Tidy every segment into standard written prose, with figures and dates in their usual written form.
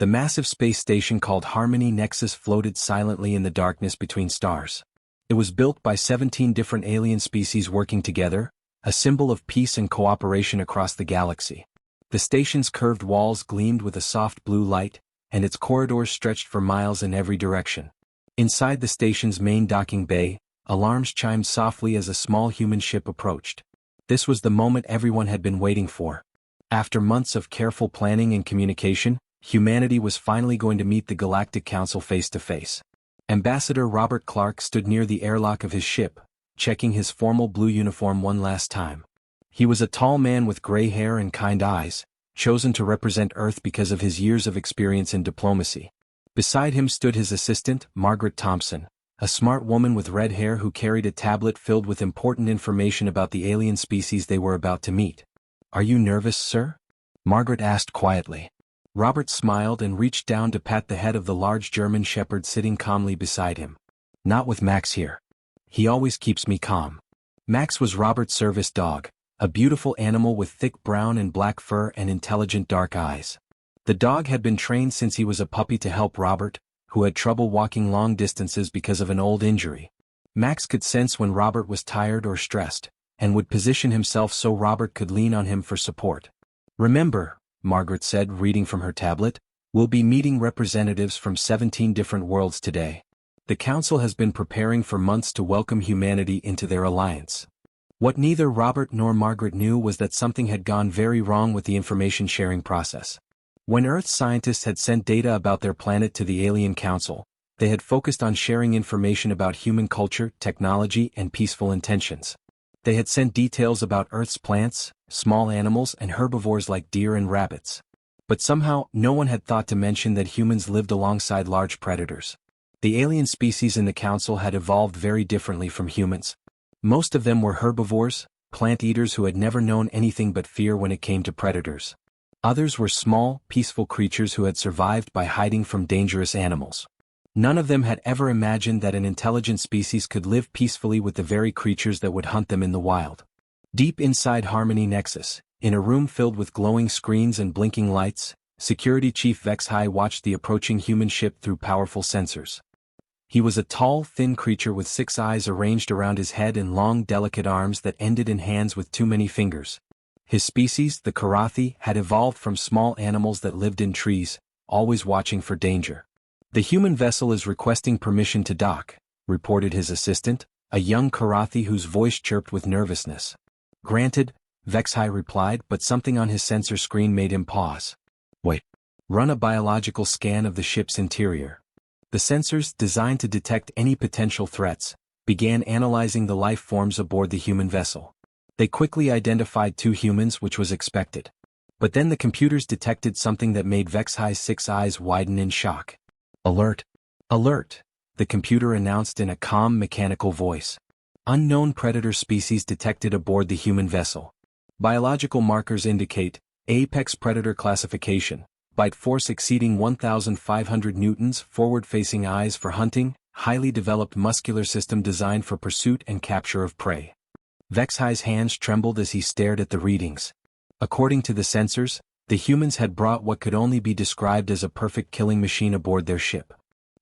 The massive space station called Harmony Nexus floated silently in the darkness between stars. It was built by 17 different alien species working together, a symbol of peace and cooperation across the galaxy. The station's curved walls gleamed with a soft blue light, and its corridors stretched for miles in every direction. Inside the station's main docking bay, alarms chimed softly as a small human ship approached. This was the moment everyone had been waiting for. After months of careful planning and communication, humanity was finally going to meet the Galactic Council face to face. Ambassador Robert Clark stood near the airlock of his ship, checking his formal blue uniform one last time. He was a tall man with gray hair and kind eyes, chosen to represent Earth because of his years of experience in diplomacy. Beside him stood his assistant, Margaret Thompson, a smart woman with red hair who carried a tablet filled with important information about the alien species they were about to meet. "Are you nervous, sir?" Margaret asked quietly. Robert smiled and reached down to pat the head of the large German shepherd sitting calmly beside him. "Not with Max here. He always keeps me calm." Max was Robert's service dog, a beautiful animal with thick brown and black fur and intelligent dark eyes. The dog had been trained since he was a puppy to help Robert, who had trouble walking long distances because of an old injury. Max could sense when Robert was tired or stressed, and would position himself so Robert could lean on him for support. "Remember," Margaret said, reading from her tablet, "we'll be meeting representatives from 17 different worlds today. The Council has been preparing for months to welcome humanity into their alliance." What neither Robert nor Margaret knew was that something had gone very wrong with the information sharing process. When Earth scientists had sent data about their planet to the Alien Council, they had focused on sharing information about human culture, technology, and peaceful intentions. They had sent details about Earth's plants, small animals, and herbivores like deer and rabbits. But somehow, no one had thought to mention that humans lived alongside large predators. The alien species in the Council had evolved very differently from humans. Most of them were herbivores, plant-eaters who had never known anything but fear when it came to predators. Others were small, peaceful creatures who had survived by hiding from dangerous animals. None of them had ever imagined that an intelligent species could live peacefully with the very creatures that would hunt them in the wild. Deep inside Harmony Nexus, in a room filled with glowing screens and blinking lights, Security Chief Vexhai watched the approaching human ship through powerful sensors. He was a tall, thin creature with 6 eyes arranged around his head and long, delicate arms that ended in hands with too many fingers. His species, the Karathi, had evolved from small animals that lived in trees, always watching for danger. "The human vessel is requesting permission to dock," reported his assistant, a young Karathi whose voice chirped with nervousness. "Granted," Vexhai replied, but something on his sensor screen made him pause. "Wait. Run a biological scan of the ship's interior." The sensors, designed to detect any potential threats, began analyzing the life forms aboard the human vessel. They quickly identified 2 humans, which was expected. But then the computers detected something that made Vexhai's 6 eyes widen in shock. "Alert! Alert!" the computer announced in a calm, mechanical voice. "Unknown predator species detected aboard the human vessel. Biological markers indicate apex predator classification. Bite force exceeding 1,500 newtons, forward-facing eyes for hunting, highly developed muscular system designed for pursuit and capture of prey." Vexhai's hands trembled as he stared at the readings. According to the sensors, the humans had brought what could only be described as a perfect killing machine aboard their ship.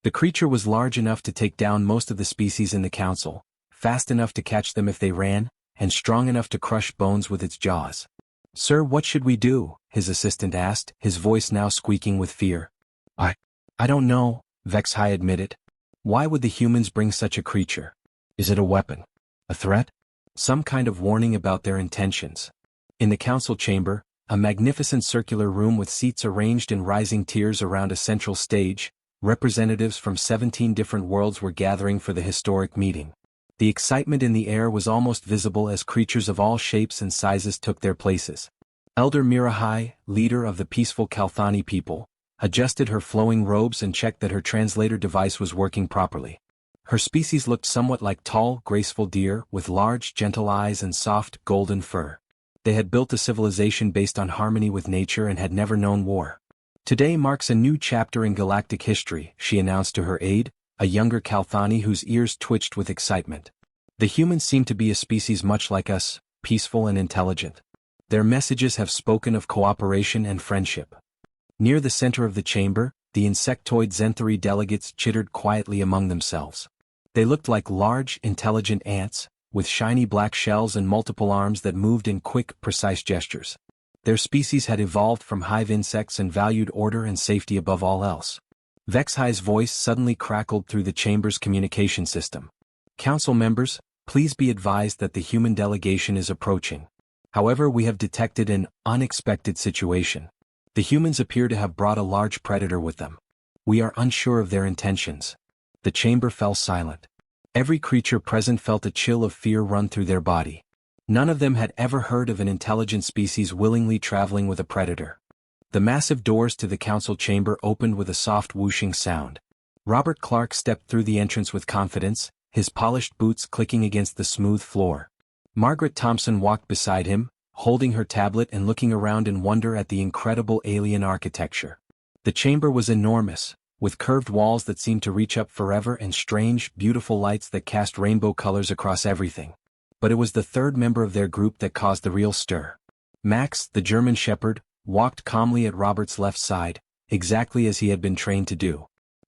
The creature was large enough to take down most of the species in the Council, fast enough to catch them if they ran, and strong enough to crush bones with its jaws. "Sir, what should we do?" his assistant asked, his voice now squeaking with fear. I don't know," Vexhai admitted. "Why would the humans bring such a creature? Is it a weapon? A threat? Some kind of warning about their intentions?" In the council chamber, a magnificent circular room with seats arranged in rising tiers around a central stage, representatives from 17 different worlds were gathering for the historic meeting. The excitement in the air was almost visible as creatures of all shapes and sizes took their places. Elder Mirahai, leader of the peaceful Kalthani people, adjusted her flowing robes and checked that her translator device was working properly. Her species looked somewhat like tall, graceful deer with large, gentle eyes and soft, golden fur. They had built a civilization based on harmony with nature and had never known war. "Today marks a new chapter in galactic history," she announced to her aide, a younger Kalthani whose ears twitched with excitement. "The humans seem to be a species much like us, peaceful and intelligent. Their messages have spoken of cooperation and friendship." Near the center of the chamber, the insectoid Zenthari delegates chittered quietly among themselves. They looked like large, intelligent ants, with shiny black shells and multiple arms that moved in quick, precise gestures. Their species had evolved from hive insects and valued order and safety above all else. Vexhi's voice suddenly crackled through the chamber's communication system. Council members, please be advised that the human delegation is approaching. However, we have detected an unexpected situation. The humans appear to have brought a large predator with them. We are unsure of their intentions. The chamber fell silent. Every creature present felt a chill of fear run through their body. None of them had ever heard of an intelligent species willingly traveling with a predator. The massive doors to the council chamber opened with a soft whooshing sound. Robert Clark stepped through the entrance with confidence, his polished boots clicking against the smooth floor. Margaret Thompson walked beside him, holding her tablet and looking around in wonder at the incredible alien architecture. The chamber was enormous, with curved walls that seemed to reach up forever and strange, beautiful lights that cast rainbow colors across everything. But it was the third member of their group that caused the real stir. Max, the German shepherd, walked calmly at Robert's left side, exactly as he had been trained to do.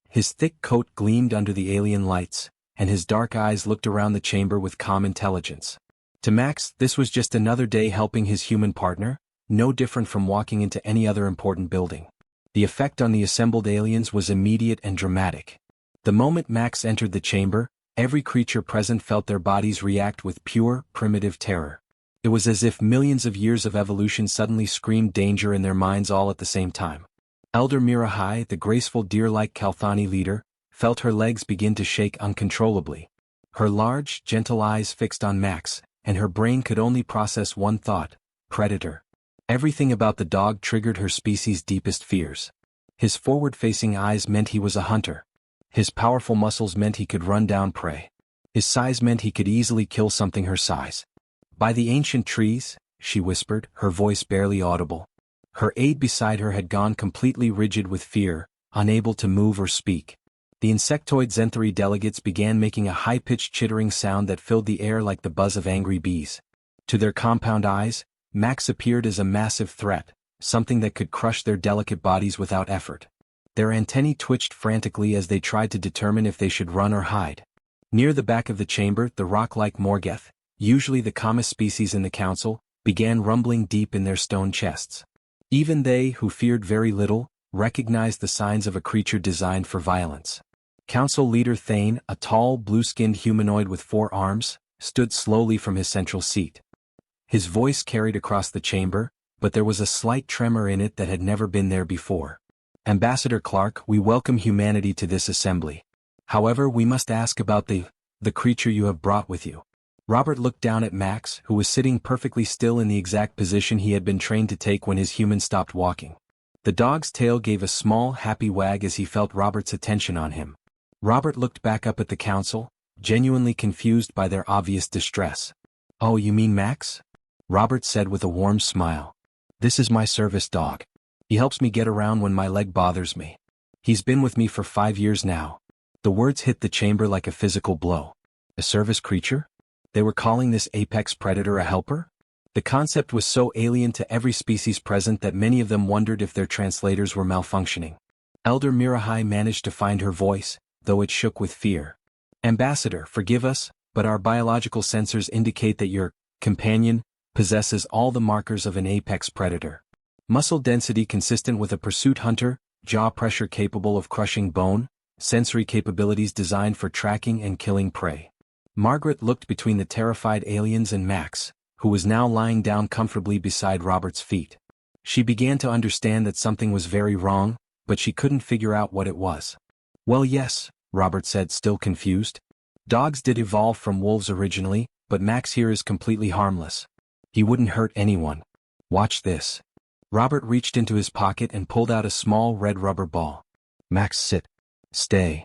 His thick coat gleamed under the alien lights, and his dark eyes looked around the chamber with calm intelligence. To Max, this was just another day helping his human partner, no different from walking into any other important building. The effect on the assembled aliens was immediate and dramatic. The moment Max entered the chamber, every creature present felt their bodies react with pure, primitive terror. It was as if millions of years of evolution suddenly screamed danger in their minds all at the same time. Elder Mirahai, the graceful deer-like Kalthani leader, felt her legs begin to shake uncontrollably. Her large, gentle eyes fixed on Max, and her brain could only process one thought: predator. Everything about the dog triggered her species' deepest fears. His forward-facing eyes meant he was a hunter. His powerful muscles meant he could run down prey. His size meant he could easily kill something her size. "By the ancient trees," she whispered, her voice barely audible. Her aide beside her had gone completely rigid with fear, unable to move or speak. The insectoid Zenthari delegates began making a high-pitched chittering sound that filled the air like the buzz of angry bees. To their compound eyes, Max appeared as a massive threat, something that could crush their delicate bodies without effort. Their antennae twitched frantically as they tried to determine if they should run or hide. Near the back of the chamber, the rock-like Morgeth, usually the calmest species in the council, began rumbling deep in their stone chests. Even they, who feared very little, recognized the signs of a creature designed for violence. Council leader Thane, a tall, blue-skinned humanoid with 4 arms, stood slowly from his central seat. His voice carried across the chamber, but there was a slight tremor in it that had never been there before. "Ambassador Clark, we welcome humanity to this assembly. However, we must ask about the creature you have brought with you." Robert looked down at Max, who was sitting perfectly still in the exact position he had been trained to take when his human stopped walking. The dog's tail gave a small, happy wag as he felt Robert's attention on him. Robert looked back up at the council, genuinely confused by their obvious distress. "Oh, you mean Max?" Robert said with a warm smile. "This is my service dog. He helps me get around when my leg bothers me. He's been with me for 5 years now." The words hit the chamber like a physical blow. A service creature? They were calling this apex predator a helper? The concept was so alien to every species present that many of them wondered if their translators were malfunctioning. Elder Mirahai managed to find her voice, though it shook with fear. "Ambassador, forgive us, but our biological sensors indicate that your companion possesses all the markers of an apex predator. Muscle density consistent with a pursuit hunter, jaw pressure capable of crushing bone, sensory capabilities designed for tracking and killing prey." Margaret looked between the terrified aliens and Max, who was now lying down comfortably beside Robert's feet. She began to understand that something was very wrong, but she couldn't figure out what it was. "Well, yes," Robert said, still confused. "Dogs did evolve from wolves originally, but Max here is completely harmless. He wouldn't hurt anyone. Watch this." Robert reached into his pocket and pulled out a small red rubber ball. "Max, sit. Stay."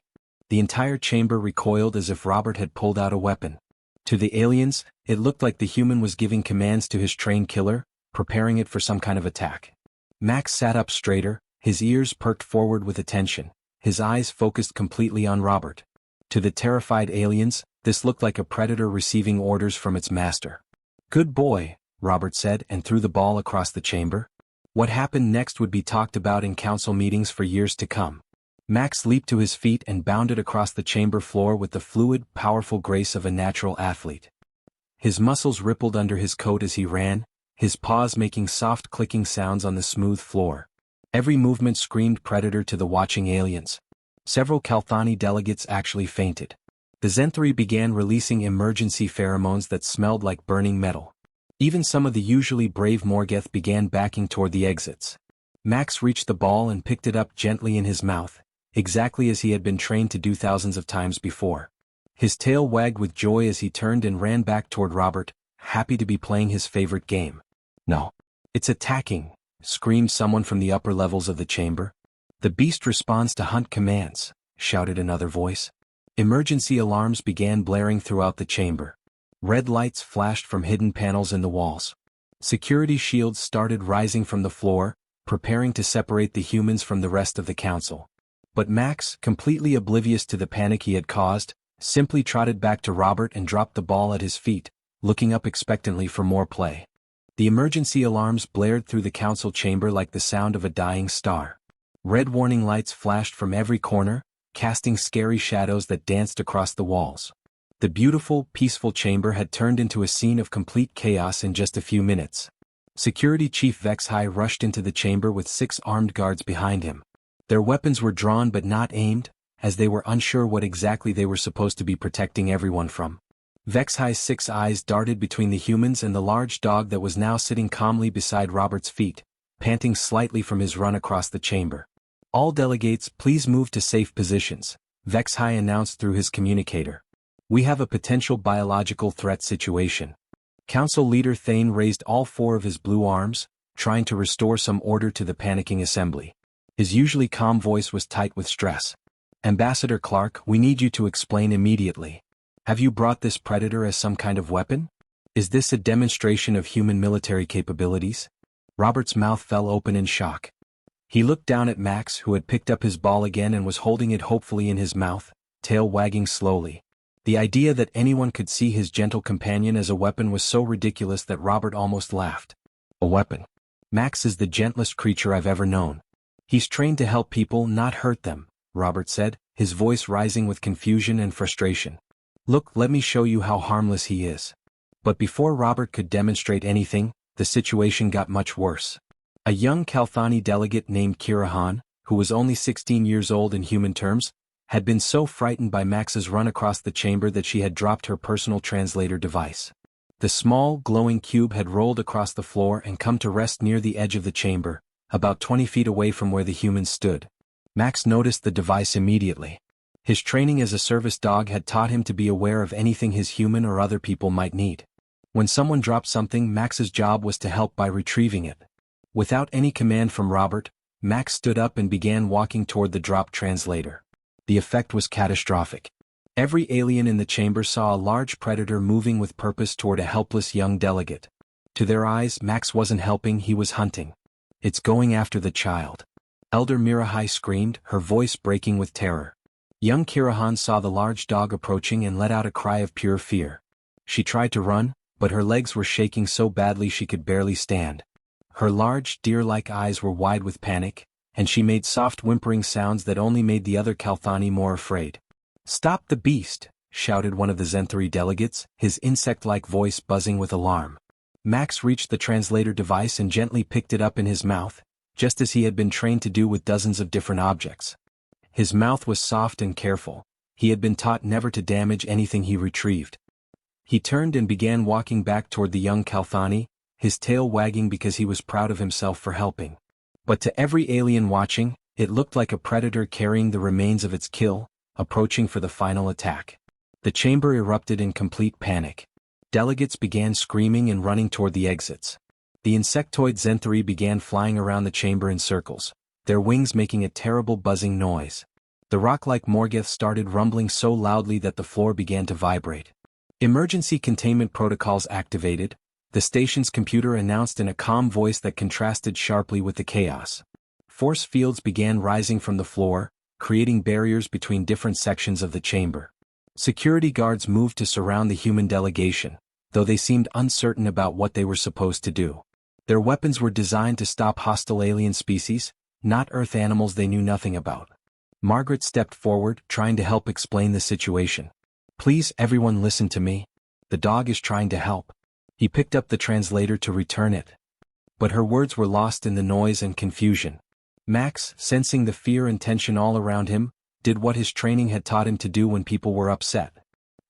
The entire chamber recoiled as if Robert had pulled out a weapon. To the aliens, it looked like the human was giving commands to his trained killer, preparing it for some kind of attack. Max sat up straighter, his ears perked forward with attention, his eyes focused completely on Robert. To the terrified aliens, this looked like a predator receiving orders from its master. "Good boy," Robert said and threw the ball across the chamber. What happened next would be talked about in council meetings for years to come. Max leaped to his feet and bounded across the chamber floor with the fluid, powerful grace of a natural athlete. His muscles rippled under his coat as he ran, his paws making soft clicking sounds on the smooth floor. Every movement screamed predator to the watching aliens. Several Kalthani delegates actually fainted. The Zenthari began releasing emergency pheromones that smelled like burning metal. Even some of the usually brave Morgeth began backing toward the exits. Max reached the ball and picked it up gently in his mouth, exactly as he had been trained to do thousands of times before. His tail wagged with joy as he turned and ran back toward Robert, happy to be playing his favorite game. "No. It's attacking," screamed someone from the upper levels of the chamber. "The beast responds to hunt commands," shouted another voice. Emergency alarms began blaring throughout the chamber. Red lights flashed from hidden panels in the walls. Security shields started rising from the floor, preparing to separate the humans from the rest of the council. But Max, completely oblivious to the panic he had caused, simply trotted back to Robert and dropped the ball at his feet, looking up expectantly for more play. The emergency alarms blared through the council chamber like the sound of a dying star. Red warning lights flashed from every corner, casting scary shadows that danced across the walls. The beautiful, peaceful chamber had turned into a scene of complete chaos in just a few minutes. Security Chief Vexhai rushed into the chamber with 6 armed guards behind him. Their weapons were drawn but not aimed, as they were unsure what exactly they were supposed to be protecting everyone from. Vexhai's 6 eyes darted between the humans and the large dog that was now sitting calmly beside Robert's feet, panting slightly from his run across the chamber. "All delegates, please move to safe positions," Vexhai announced through his communicator. "We have a potential biological threat situation." Council leader Thane raised all 4 of his blue arms, trying to restore some order to the panicking assembly. His usually calm voice was tight with stress. "Ambassador Clark, we need you to explain immediately. Have you brought this predator as some kind of weapon? Is this a demonstration of human military capabilities?" Robert's mouth fell open in shock. He looked down at Max, who had picked up his ball again and was holding it hopefully in his mouth, tail wagging slowly. The idea that anyone could see his gentle companion as a weapon was so ridiculous that Robert almost laughed. "A weapon? Max is the gentlest creature I've ever known. He's trained to help people, not hurt them," Robert said, his voice rising with confusion and frustration. "Look, let me show you how harmless he is." But before Robert could demonstrate anything, the situation got much worse. A young Kalthani delegate named Kirahan, who was only 16 years old in human terms, had been so frightened by Max's run across the chamber that she had dropped her personal translator device. The small, glowing cube had rolled across the floor and come to rest near the edge of the chamber, about 20 feet away from where the humans stood. Max noticed the device immediately. His training as a service dog had taught him to be aware of anything his human or other people might need. When someone dropped something, Max's job was to help by retrieving it. Without any command from Robert, Max stood up and began walking toward the dropped translator. The effect was catastrophic. Every alien in the chamber saw a large predator moving with purpose toward a helpless young delegate. To their eyes, Max wasn't helping, he was hunting. "It's going after the child," Elder Mirahai screamed, her voice breaking with terror. Young Kirahan saw the large dog approaching and let out a cry of pure fear. She tried to run, but her legs were shaking so badly she could barely stand. Her large, deer-like eyes were wide with panic, and she made soft whimpering sounds that only made the other Kalthani more afraid. "Stop the beast!" shouted one of the Zenthari delegates, his insect-like voice buzzing with alarm. Max reached the translator device and gently picked it up in his mouth, just as he had been trained to do with dozens of different objects. His mouth was soft and careful. He had been taught never to damage anything he retrieved. He turned and began walking back toward the young Kalthani, his tail wagging because he was proud of himself for helping. But to every alien watching, it looked like a predator carrying the remains of its kill, approaching for the final attack. The chamber erupted in complete panic. Delegates began screaming and running toward the exits. The insectoid Zenthari began flying around the chamber in circles, their wings making a terrible buzzing noise. The rock-like Morgeth started rumbling so loudly that the floor began to vibrate. Emergency containment protocols activated, the station's computer announced in a calm voice that contrasted sharply with the chaos. Force fields began rising from the floor, creating barriers between different sections of the chamber. Security guards moved to surround the human delegation, though they seemed uncertain about what they were supposed to do. Their weapons were designed to stop hostile alien species, not Earth animals they knew nothing about. Margaret stepped forward, trying to help explain the situation. Please, everyone, listen to me. The dog is trying to help. He picked up the translator to return it. But her words were lost in the noise and confusion. Max, sensing the fear and tension all around him, did what his training had taught him to do when people were upset.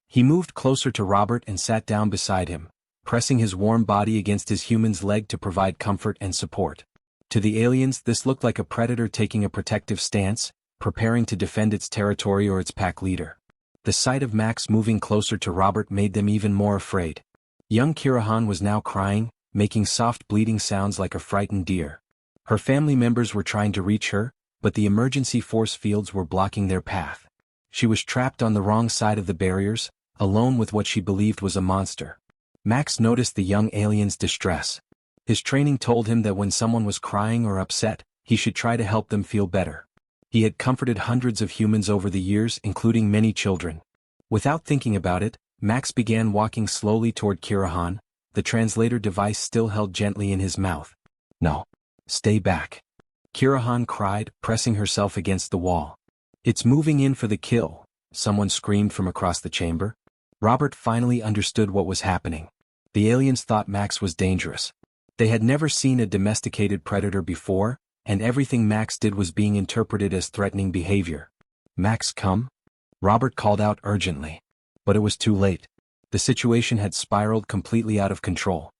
He moved closer to Robert and sat down beside him, pressing his warm body against his human's leg to provide comfort and support. To the aliens, this looked like a predator taking a protective stance, preparing to defend its territory or its pack leader. The sight of Max moving closer to Robert made them even more afraid. Young Kirahan was now crying, making soft bleating sounds like a frightened deer. Her family members were trying to reach her, but the emergency force fields were blocking their path. She was trapped on the wrong side of the barriers, alone with what she believed was a monster. Max noticed the young alien's distress. His training told him that when someone was crying or upset, he should try to help them feel better. He had comforted hundreds of humans over the years, including many children. Without thinking about it, Max began walking slowly toward Kirahan, the translator device still held gently in his mouth. No. Stay back. Kirahan cried, pressing herself against the wall. It's moving in for the kill, someone screamed from across the chamber. Robert finally understood what was happening. The aliens thought Max was dangerous. They had never seen a domesticated predator before, and everything Max did was being interpreted as threatening behavior. Max, come? Robert called out urgently. But it was too late. The situation had spiraled completely out of control.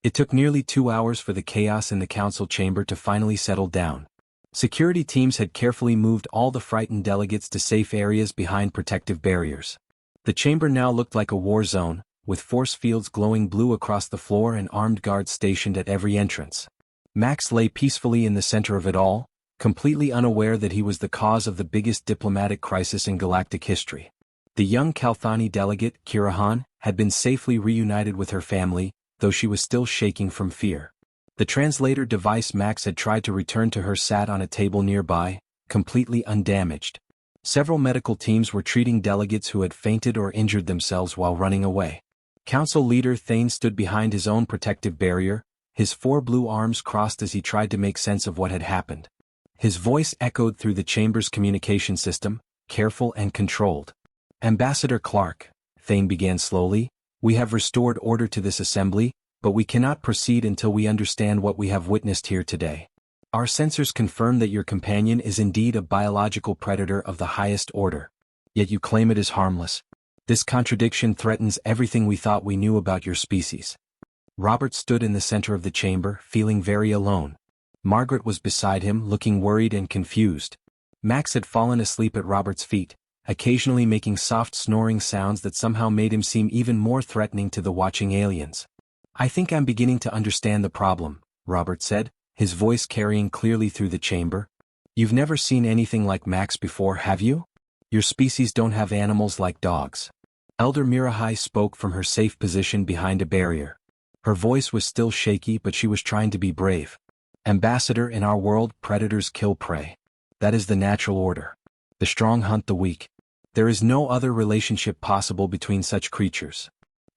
It took nearly 2 hours for the chaos in the council chamber to finally settle down. Security teams had carefully moved all the frightened delegates to safe areas behind protective barriers. The chamber now looked like a war zone, with force fields glowing blue across the floor and armed guards stationed at every entrance. Max lay peacefully in the center of it all, completely unaware that he was the cause of the biggest diplomatic crisis in galactic history. The young Kalthani delegate, Kirahan, had been safely reunited with her family, though she was still shaking from fear. The translator device Max had tried to return to her sat on a table nearby, completely undamaged. Several medical teams were treating delegates who had fainted or injured themselves while running away. Council leader Thane stood behind his own protective barrier, his 4 blue arms crossed as he tried to make sense of what had happened. His voice echoed through the chamber's communication system, careful and controlled. Ambassador Clark, Thane began slowly, we have restored order to this assembly, but we cannot proceed until we understand what we have witnessed here today. Our sensors confirm that your companion is indeed a biological predator of the highest order. Yet you claim it is harmless. This contradiction threatens everything we thought we knew about your species. Robert stood in the center of the chamber, feeling very alone. Margaret was beside him, looking worried and confused. Max had fallen asleep at Robert's feet, occasionally making soft snoring sounds that somehow made him seem even more threatening to the watching aliens. I think I'm beginning to understand the problem, Robert said, his voice carrying clearly through the chamber. You've never seen anything like Max before, have you? Your species don't have animals like dogs. Elder Mirahai spoke from her safe position behind a barrier. Her voice was still shaky, but she was trying to be brave. Ambassador, in our world, predators kill prey. That is the natural order. The strong hunt the weak. There is no other relationship possible between such creatures.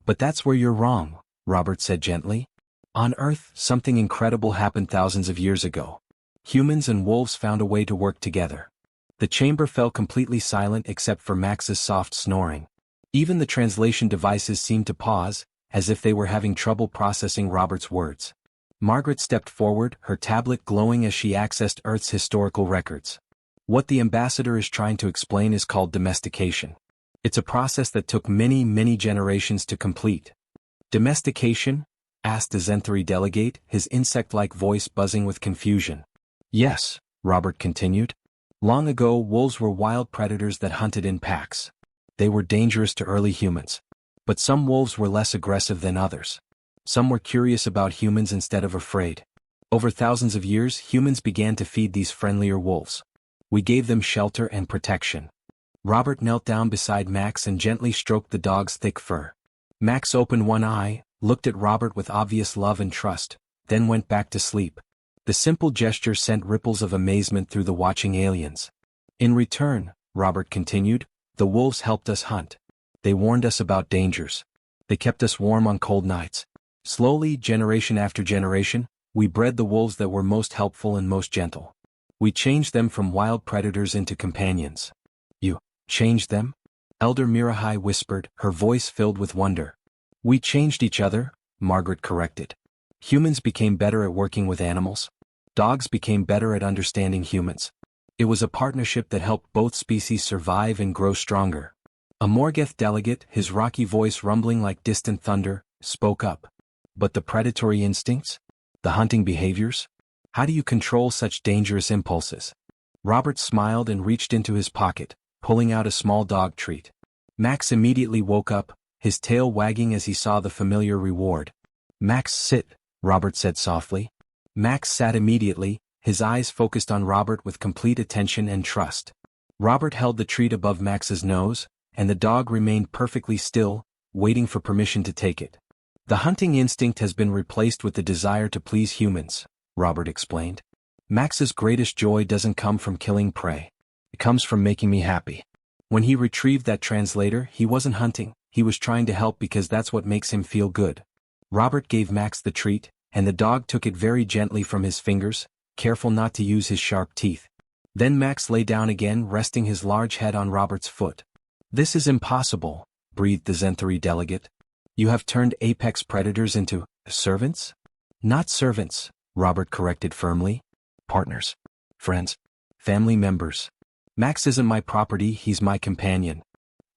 But that's where you're wrong, Robert said gently. On Earth, something incredible happened thousands of years ago. Humans and wolves found a way to work together. The chamber fell completely silent except for Max's soft snoring. Even the translation devices seemed to pause, as if they were having trouble processing Robert's words. Margaret stepped forward, her tablet glowing as she accessed Earth's historical records. What the ambassador is trying to explain is called domestication. It's a process that took many, many generations to complete. Domestication? Asked the Zenthari delegate, his insect-like voice buzzing with confusion. Yes, Robert continued. Long ago, wolves were wild predators that hunted in packs. They were dangerous to early humans. But some wolves were less aggressive than others. Some were curious about humans instead of afraid. Over thousands of years, humans began to feed these friendlier wolves. We gave them shelter and protection. Robert knelt down beside Max and gently stroked the dog's thick fur. Max opened one eye, looked at Robert with obvious love and trust, then went back to sleep. The simple gesture sent ripples of amazement through the watching aliens. In return, Robert continued, the wolves helped us hunt. They warned us about dangers. They kept us warm on cold nights. Slowly, generation after generation, we bred the wolves that were most helpful and most gentle. We changed them from wild predators into companions. You changed them? Elder Mirahai whispered, her voice filled with wonder. We changed each other, Margaret corrected. Humans became better at working with animals. Dogs became better at understanding humans. It was a partnership that helped both species survive and grow stronger. A Morgoth delegate, his rocky voice rumbling like distant thunder, spoke up. But the predatory instincts? The hunting behaviors? How do you control such dangerous impulses? Robert smiled and reached into his pocket, pulling out a small dog treat. Max immediately woke up, his tail wagging as he saw the familiar reward. Max, sit, Robert said softly. Max sat immediately, his eyes focused on Robert with complete attention and trust. Robert held the treat above Max's nose, and the dog remained perfectly still, waiting for permission to take it. The hunting instinct has been replaced with the desire to please humans, Robert explained. Max's greatest joy doesn't come from killing prey. It comes from making me happy. When he retrieved that translator, he wasn't hunting, he was trying to help because that's what makes him feel good. Robert gave Max the treat, and the dog took it very gently from his fingers, careful not to use his sharp teeth. Then Max lay down again, resting his large head on Robert's foot. This is impossible, breathed the Zenthari delegate. You have turned apex predators into servants? Not servants, Robert corrected firmly. Partners. Friends. Family members. Max isn't my property, he's my companion.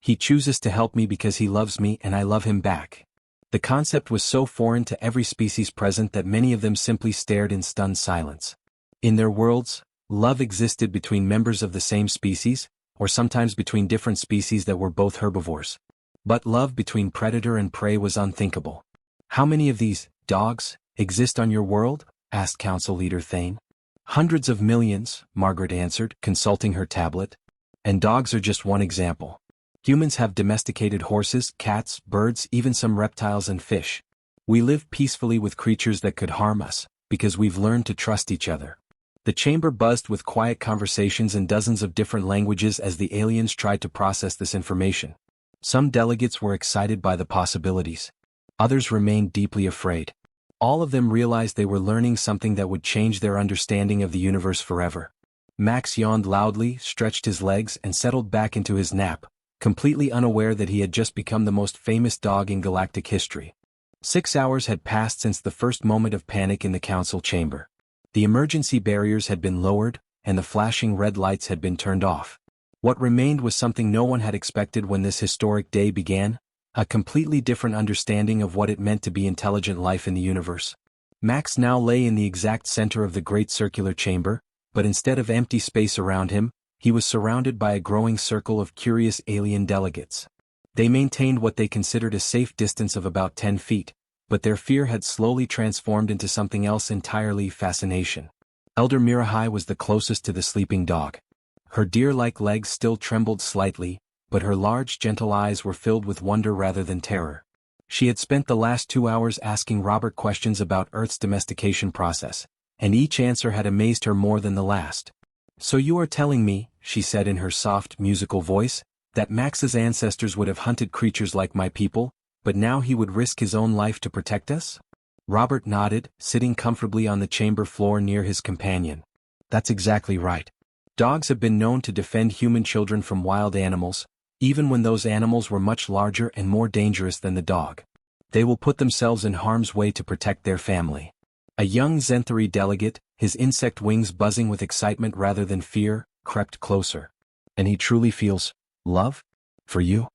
He chooses to help me because he loves me and I love him back. The concept was so foreign to every species present that many of them simply stared in stunned silence. In their worlds, love existed between members of the same species, or sometimes between different species that were both herbivores. But love between predator and prey was unthinkable. How many of these dogs exist on your world? Asked Council Leader Thane. Hundreds of millions, Margaret answered, consulting her tablet. And dogs are just one example. Humans have domesticated horses, cats, birds, even some reptiles and fish. We live peacefully with creatures that could harm us, because we've learned to trust each other. The chamber buzzed with quiet conversations in dozens of different languages as the aliens tried to process this information. Some delegates were excited by the possibilities. Others remained deeply afraid. All of them realized they were learning something that would change their understanding of the universe forever. Max yawned loudly, stretched his legs and settled back into his nap, completely unaware that he had just become the most famous dog in galactic history. 6 hours had passed since the first moment of panic in the council chamber. The emergency barriers had been lowered, and the flashing red lights had been turned off. What remained was something no one had expected when this historic day began, a completely different understanding of what it meant to be intelligent life in the universe. Max now lay in the exact center of the great circular chamber, but instead of empty space around him, he was surrounded by a growing circle of curious alien delegates. They maintained what they considered a safe distance of about 10 feet, but their fear had slowly transformed into something else entirely: fascination. Elder Mirahai was the closest to the sleeping dog. Her deer-like legs still trembled slightly, but her large, gentle eyes were filled with wonder rather than terror. She had spent the last 2 hours asking Robert questions about Earth's domestication process, and each answer had amazed her more than the last. So you are telling me, she said in her soft, musical voice, that Max's ancestors would have hunted creatures like my people, but now he would risk his own life to protect us? Robert nodded, sitting comfortably on the chamber floor near his companion. That's exactly right. Dogs have been known to defend human children from wild animals, even when those animals were much larger and more dangerous than the dog. They will put themselves in harm's way to protect their family. A young Zenthari delegate, his insect wings buzzing with excitement rather than fear, crept closer. And he truly feels love? For you?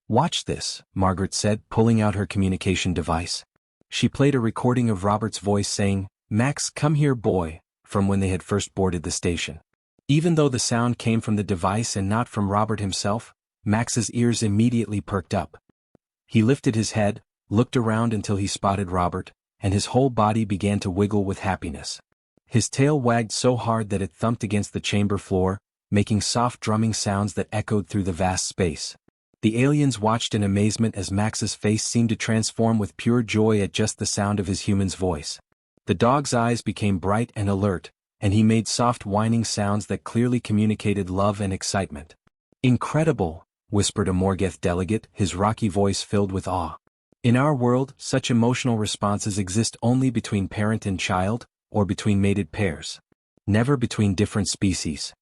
Watch this, Margaret said, pulling out her communication device. She played a recording of Robert's voice saying, "Max, come here, boy," from when they had first boarded the station. Even though the sound came from the device and not from Robert himself, Max's ears immediately perked up. He lifted his head, looked around until he spotted Robert, and his whole body began to wiggle with happiness. His tail wagged so hard that it thumped against the chamber floor, making soft drumming sounds that echoed through the vast space. The aliens watched in amazement as Max's face seemed to transform with pure joy at just the sound of his human's voice. The dog's eyes became bright and alert, and he made soft whining sounds that clearly communicated love and excitement. Incredible, whispered a Morgeth delegate, his rocky voice filled with awe. In our world, such emotional responses exist only between parent and child, or between mated pairs. Never between different species.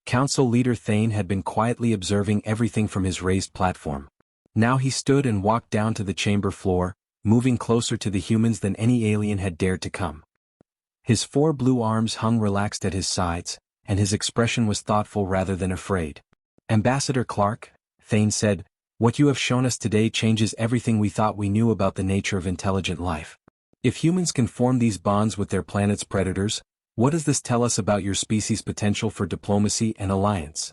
Council leader Thane had been quietly observing everything from his raised platform. Now he stood and walked down to the chamber floor, moving closer to the humans than any alien had dared to come. His 4 blue arms hung relaxed at his sides, and his expression was thoughtful rather than afraid. Ambassador Clark, Thane said, what you have shown us today changes everything we thought we knew about the nature of intelligent life. If humans can form these bonds with their planet's predators, what does this tell us about your species' potential for diplomacy and alliance?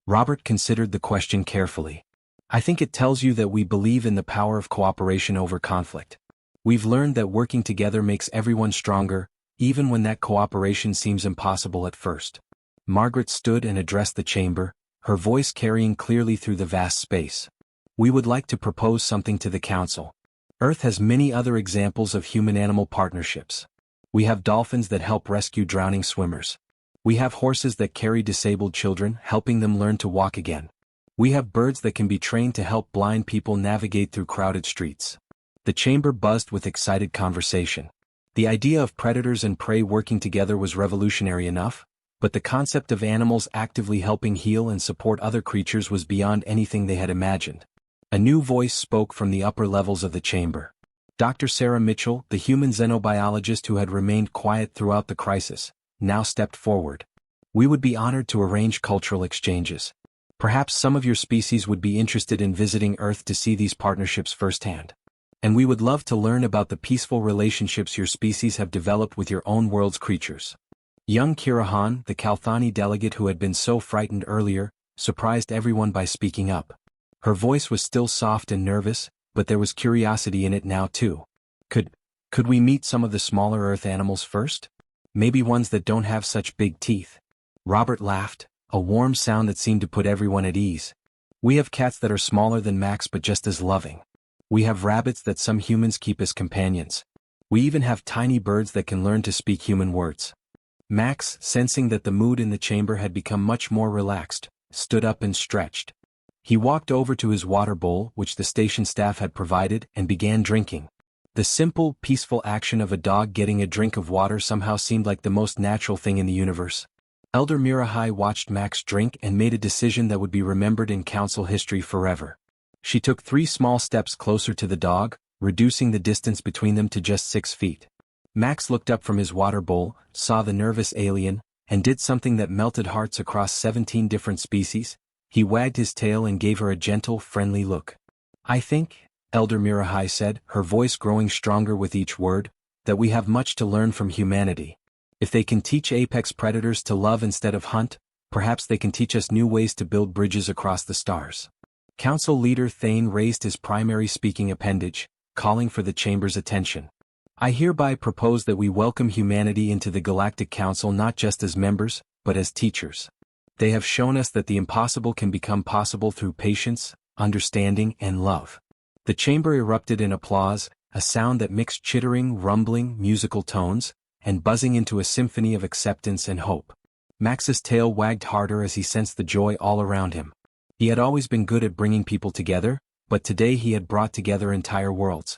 Robert considered the question carefully. I think it tells you that we believe in the power of cooperation over conflict. We've learned that working together makes everyone stronger, even when that cooperation seems impossible at first. Margaret stood and addressed the chamber, her voice carrying clearly through the vast space. We would like to propose something to the Council. Earth has many other examples of human-animal partnerships. We have dolphins that help rescue drowning swimmers. We have horses that carry disabled children, helping them learn to walk again. We have birds that can be trained to help blind people navigate through crowded streets. The chamber buzzed with excited conversation. The idea of predators and prey working together was revolutionary enough, but the concept of animals actively helping heal and support other creatures was beyond anything they had imagined. A new voice spoke from the upper levels of the chamber. Dr. Sarah Mitchell, the human xenobiologist who had remained quiet throughout the crisis, now stepped forward. We would be honored to arrange cultural exchanges. Perhaps some of your species would be interested in visiting Earth to see these partnerships firsthand. And we would love to learn about the peaceful relationships your species have developed with your own world's creatures. Young Kirahan, the Kalthani delegate who had been so frightened earlier, surprised everyone by speaking up. Her voice was still soft and nervous, but there was curiosity in it now too. Could we meet some of the smaller Earth animals first? Maybe ones that don't have such big teeth. Robert laughed, a warm sound that seemed to put everyone at ease. We have cats that are smaller than Max but just as loving. We have rabbits that some humans keep as companions. We even have tiny birds that can learn to speak human words. Max, sensing that the mood in the chamber had become much more relaxed, stood up and stretched. He walked over to his water bowl, which the station staff had provided, and began drinking. The simple, peaceful action of a dog getting a drink of water somehow seemed like the most natural thing in the universe. Elder Mirahai watched Max drink and made a decision that would be remembered in council history forever. She took 3 small steps closer to the dog, reducing the distance between them to just 6 feet. Max looked up from his water bowl, saw the nervous alien, and did something that melted hearts across 17 different species. He wagged his tail and gave her a gentle, friendly look. I think, Elder Mirahai said, her voice growing stronger with each word, that we have much to learn from humanity. If they can teach apex predators to love instead of hunt, perhaps they can teach us new ways to build bridges across the stars. Council leader Thane raised his primary speaking appendage, calling for the chamber's attention. I hereby propose that we welcome humanity into the Galactic Council not just as members, but as teachers. They have shown us that the impossible can become possible through patience, understanding, and love. The chamber erupted in applause, a sound that mixed chittering, rumbling, musical tones, and buzzing into a symphony of acceptance and hope. Max's tail wagged harder as he sensed the joy all around him. He had always been good at bringing people together, but today he had brought together entire worlds.